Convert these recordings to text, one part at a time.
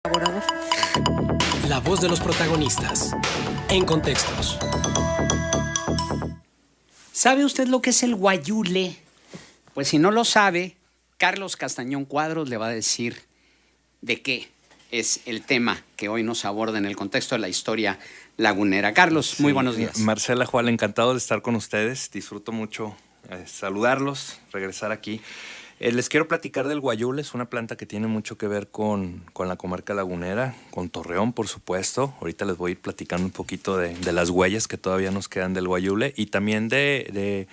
Colaborador. La voz de los protagonistas. En contextos. ¿Sabe usted lo que es el guayule? Pues si no lo sabe, Carlos Castañón Cuadros le va a decir de qué es el tema que hoy nos aborda en el contexto de la historia lagunera. Carlos, muy buenos días. Marcela, Juan, encantado de estar con ustedes. Disfruto mucho saludarlos, regresar aquí. Les quiero platicar del guayule. Es una planta que tiene mucho que ver con la comarca lagunera, con Torreón, por supuesto. Ahorita les voy a ir platicando un poquito de las huellas que todavía nos quedan del guayule y también de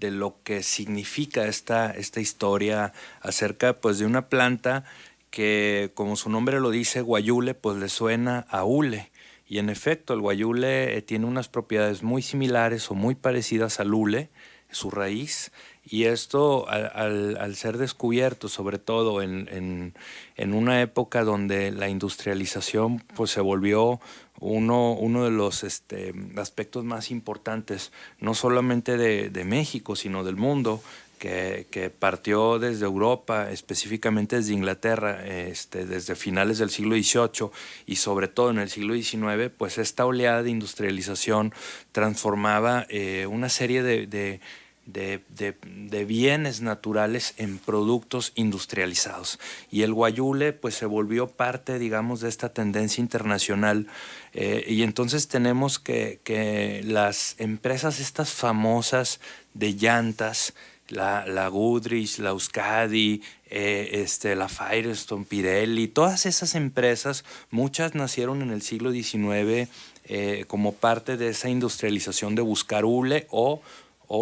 lo que significa esta historia acerca, pues, de una planta que, como su nombre lo dice, guayule, pues le suena a hule. Y en efecto, el guayule tiene unas propiedades muy similares o muy parecidas al hule, su raíz, y esto al ser descubierto, sobre todo en una época donde la industrialización pues se volvió uno de los aspectos más importantes, no solamente de México, sino del mundo, que partió desde Europa, específicamente desde Inglaterra, desde finales del siglo XVIII y sobre todo en el siglo XIX, pues esta oleada de industrialización transformaba una serie de bienes naturales en productos industrializados. Y el guayule pues se volvió parte, digamos, de esta tendencia internacional. Y entonces tenemos que las empresas estas famosas de llantas, la Goodrich, la Euskadi, la Firestone, Pirelli, todas esas empresas, muchas nacieron en el siglo XIX como parte de esa industrialización de buscar hule o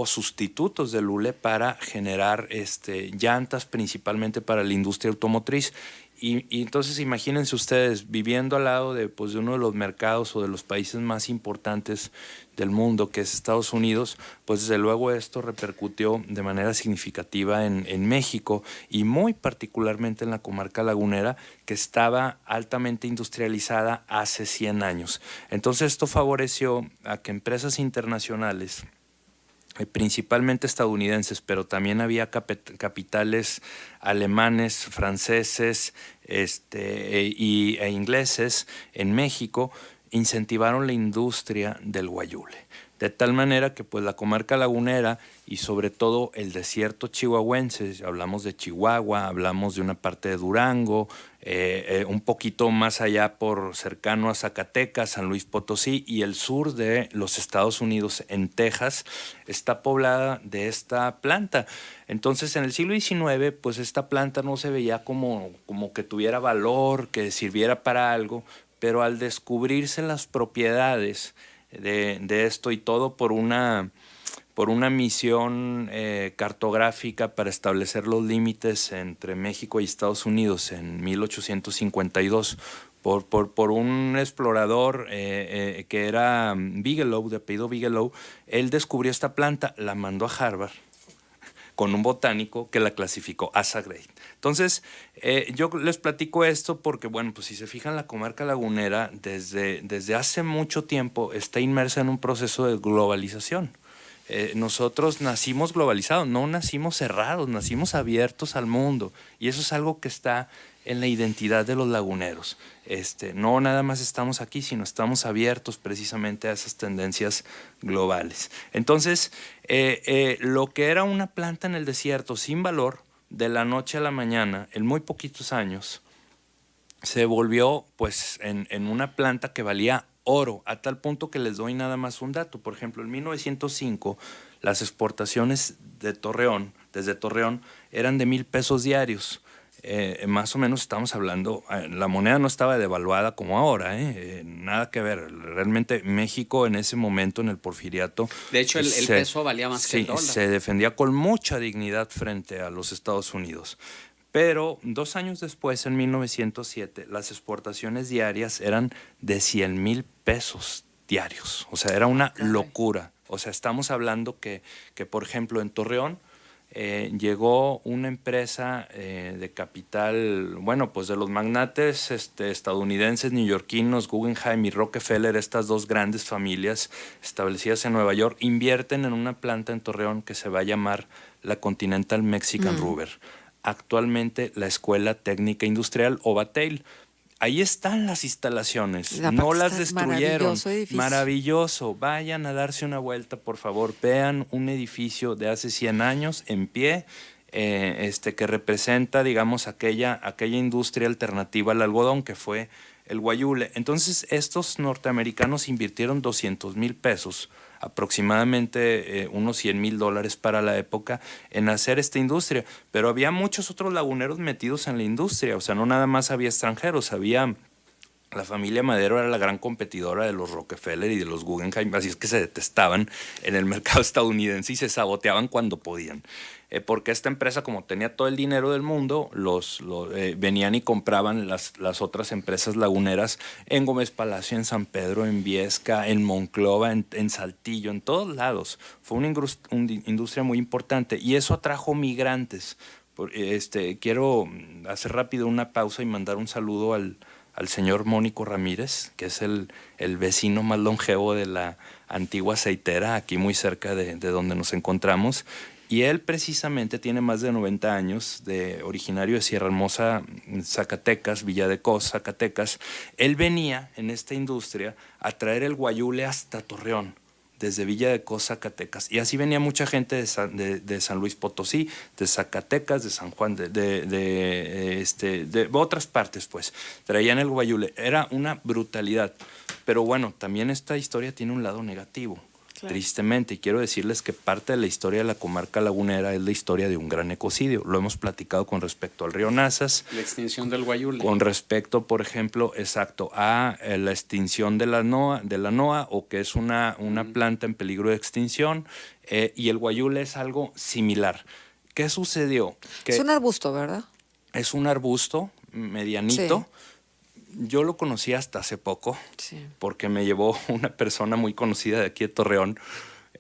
sustitutos del hule para generar llantas, principalmente para la industria automotriz. Y entonces imagínense ustedes, viviendo al lado de uno de los mercados o de los países más importantes del mundo, que es Estados Unidos, pues desde luego esto repercutió de manera significativa en México y muy particularmente en la comarca lagunera, que estaba altamente industrializada hace 100 años. Entonces esto favoreció a que empresas internacionales, principalmente estadounidenses, pero también había capitales alemanes, franceses e ingleses en México, incentivaron la industria del guayule. De tal manera que pues la comarca lagunera y sobre todo el desierto chihuahuense, hablamos de Chihuahua, hablamos de una parte de Durango, un poquito más allá por cercano a Zacatecas, San Luis Potosí y el sur de los Estados Unidos, en Texas, está poblada de esta planta. Entonces en el siglo XIX pues esta planta no se veía como que tuviera valor, que sirviera para algo, pero al descubrirse las propiedades de esto y todo por una misión cartográfica para establecer los límites entre México y Estados Unidos en 1852 por un explorador que era Bigelow, de apellido Bigelow. Él descubrió esta planta, la mandó a Harvard con un botánico que la clasificó as a grade. Entonces, yo les platico esto porque, bueno, pues si se fijan, la comarca lagunera desde hace mucho tiempo está inmersa en un proceso de globalización. Nosotros nacimos globalizados, no nacimos cerrados, nacimos abiertos al mundo, y eso es algo que está en la identidad de los laguneros. No nada más estamos aquí, sino estamos abiertos precisamente a esas tendencias globales. Entonces, lo que era una planta en el desierto sin valor, de la noche a la mañana, en muy poquitos años, se volvió pues en una planta que valía oro, a tal punto que les doy nada más un dato. Por ejemplo, en 1905 las exportaciones de Torreón, desde Torreón, eran de 1,000 pesos diarios. Más o menos estamos hablando, la moneda no estaba devaluada como ahora, nada que ver. Realmente México en ese momento, en el porfiriato, de hecho el peso valía más que el dólar. Se defendía con mucha dignidad frente a los Estados Unidos. Pero 2 años después, en 1907, las exportaciones diarias eran de 100,000 pesos diarios. O sea, era una locura. O sea, estamos hablando que por ejemplo, en Torreón llegó una empresa de capital, bueno, pues de los magnates estadounidenses, neoyorquinos, Guggenheim y Rockefeller, estas dos grandes familias establecidas en Nueva York, invierten en una planta en Torreón que se va a llamar la Continental Mexican Rubber. Actualmente la Escuela Técnica Industrial, o Batel. ahí están las instalaciones, La no parte las está destruyeron. maravilloso edificio. Maravilloso. Vayan a darse una vuelta, por favor. Vean un edificio de hace 100 años en pie, que representa, digamos, aquella industria alternativa al algodón que fue el guayule. Entonces, estos norteamericanos invirtieron 200,000 pesos, aproximadamente unos $100,000 para la época, en hacer esta industria. Pero había muchos otros laguneros metidos en la industria, o sea, no nada más había extranjeros, había... La familia Madero era la gran competidora de los Rockefeller y de los Guggenheim, así es que se detestaban en el mercado estadounidense y se saboteaban cuando podían. Porque esta empresa, como tenía todo el dinero del mundo, venían y compraban las otras empresas laguneras en Gómez Palacio, en San Pedro, en Viesca, en Monclova, en Saltillo, en todos lados. Fue una industria muy importante y eso atrajo migrantes. Quiero hacer rápido una pausa y mandar un saludo al señor Mónico Ramírez, que es el vecino más longevo de la antigua aceitera, aquí muy cerca de donde nos encontramos. Y él precisamente tiene más de 90 años, originario de Sierra Hermosa, Zacatecas, Villa de Cos, Zacatecas. Él venía en esta industria a traer el guayule hasta Torreón, desde Villa de Cos, Zacatecas. Y así venía mucha gente de San Luis Potosí, de Zacatecas, de San Juan, de otras partes, pues. Traían el guayule. Era una brutalidad. Pero bueno, también esta historia tiene un lado negativo. Claro. Tristemente, y quiero decirles que parte de la historia de la comarca lagunera es la historia de un gran ecocidio. Lo hemos platicado con respecto al río Nazas. La extinción del guayule. Con respecto, por ejemplo, a la extinción de la NOA, o que es una planta en peligro de extinción, y el guayule es algo similar. ¿Qué sucedió? Es un arbusto, ¿verdad? Es un arbusto medianito. Sí. Yo lo conocí hasta hace poco, sí, porque me llevó una persona muy conocida de aquí de Torreón,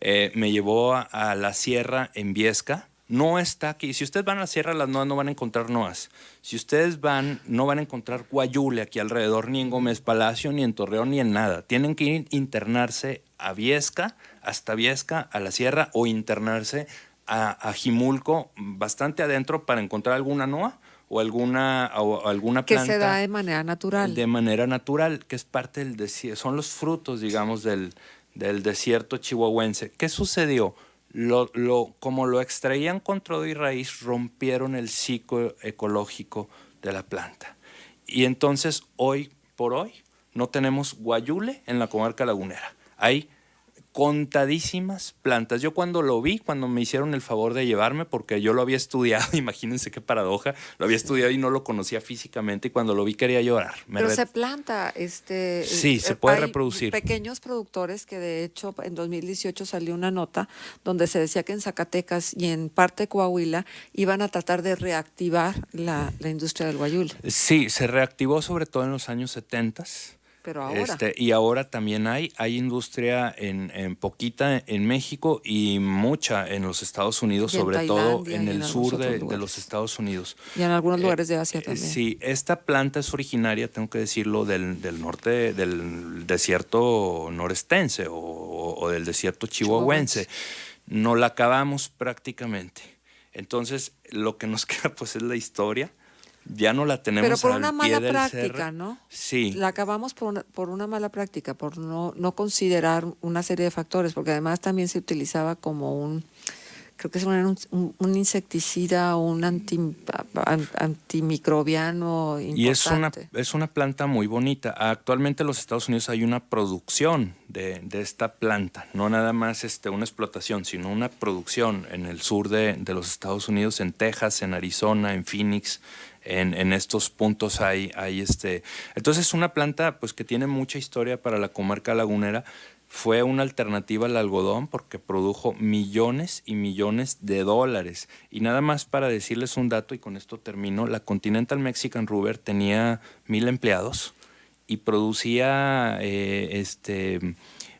me llevó a la sierra en Viesca. No está aquí. Si ustedes van a la Sierra de las Noas, no van a encontrar noas. Si ustedes van, no van a encontrar guayule aquí alrededor, ni en Gómez Palacio, ni en Torreón, ni en nada. Tienen que internarse a Viesca, hasta Viesca, a la Sierra, o internarse a Jimulco, bastante adentro, para encontrar alguna noa o alguna planta. Que se da de manera natural. De manera natural, que es parte del desierto. Son los frutos, digamos, del desierto chihuahuense. ¿Qué sucedió? Como lo extraían con todo y raíz, rompieron el ciclo ecológico de la planta. Y entonces, hoy por hoy, no tenemos guayule en la comarca lagunera. Hay contadísimas plantas. Yo cuando me hicieron el favor de llevarme, porque yo lo había estudiado, imagínense qué paradoja, lo había estudiado y no lo conocía físicamente, y cuando lo vi quería llorar. Pero se planta, sí, se puede reproducir. Pequeños productores que de hecho en 2018 salió una nota donde se decía que en Zacatecas y en parte de Coahuila iban a tratar de reactivar la industria del guayule. Sí, se reactivó sobre todo en los años 70. Pero ahora. Y ahora también hay industria en poquita en México y mucha en los Estados Unidos, sobre todo en el sur de los Estados Unidos. Y en algunos lugares de Asia también. Sí, esta planta es originaria, tengo que decirlo, del norte, del desierto norestense o del desierto chihuahuense. No la acabamos prácticamente. Entonces, lo que nos queda pues es la historia. Ya no la tenemos. Pero por al una pie mala del práctica, cerro. ¿no? Sí. La acabamos por una mala práctica, por no considerar una serie de factores, porque además también se utilizaba como creo que era un insecticida o un antimicrobiano importante. Y es una planta muy bonita. Actualmente en los Estados Unidos hay una producción de esta planta, no nada más una explotación, sino una producción en el sur de los Estados Unidos, en Texas, en Arizona, en Phoenix. En estos puntos hay Entonces es una planta pues que tiene mucha historia para la comarca lagunera. Fue una alternativa al algodón porque produjo millones y millones de dólares. Y nada más para decirles un dato, y con esto termino, la Continental Mexican Rubber tenía 1,000 empleados y producía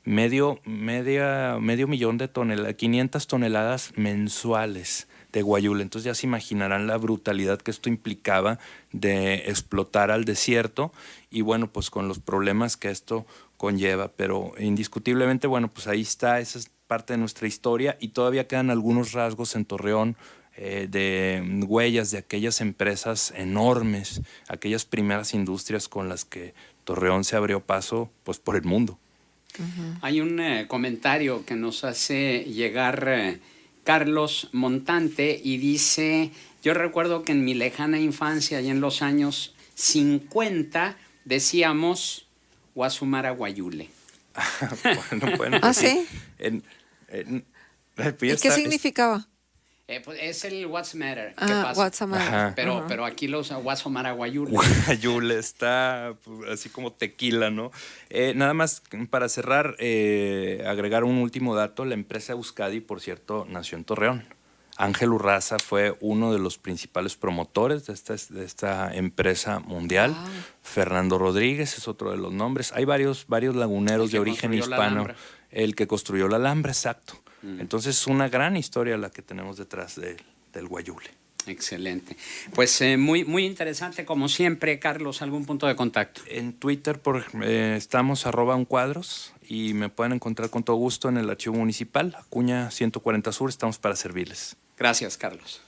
medio millón de toneladas, 500 toneladas mensuales de guayule. Entonces ya se imaginarán la brutalidad que esto implicaba de explotar al desierto y bueno, pues con los problemas que esto conlleva, pero indiscutiblemente, bueno, pues ahí está, esa es parte de nuestra historia y todavía quedan algunos rasgos en Torreón, de huellas de aquellas empresas enormes, aquellas primeras industrias con las que Torreón se abrió paso pues por el mundo. Hay un comentario que nos hace llegar Carlos Montante y dice, yo recuerdo que en mi lejana infancia y en los años 50 decíamos Guasumara Guayule. Bueno, ¿Ah, pues sí? ¿Y qué significaba? Pues es el What's Matter. ¿Qué Ah, pasa? What's the matter. Pero aquí lo usa Guasumara Guayule. Guayule está pues, así como tequila, ¿no? Nada más para cerrar, agregar un último dato. La empresa Euskadi, por cierto, nació en Torreón. Ángel Urraza fue uno de los principales promotores de esta empresa mundial. Wow. Fernando Rodríguez es otro de los nombres. Hay varios laguneros de origen hispano. El que construyó la Alhambra, exacto. Entonces es una gran historia la que tenemos detrás del Guayule. Excelente. Pues muy, muy interesante, como siempre. Carlos, ¿algún punto de contacto? En Twitter estamos @uncuadros y me pueden encontrar con todo gusto en el archivo municipal, Acuña 140 Sur, estamos para servirles. Gracias, Carlos.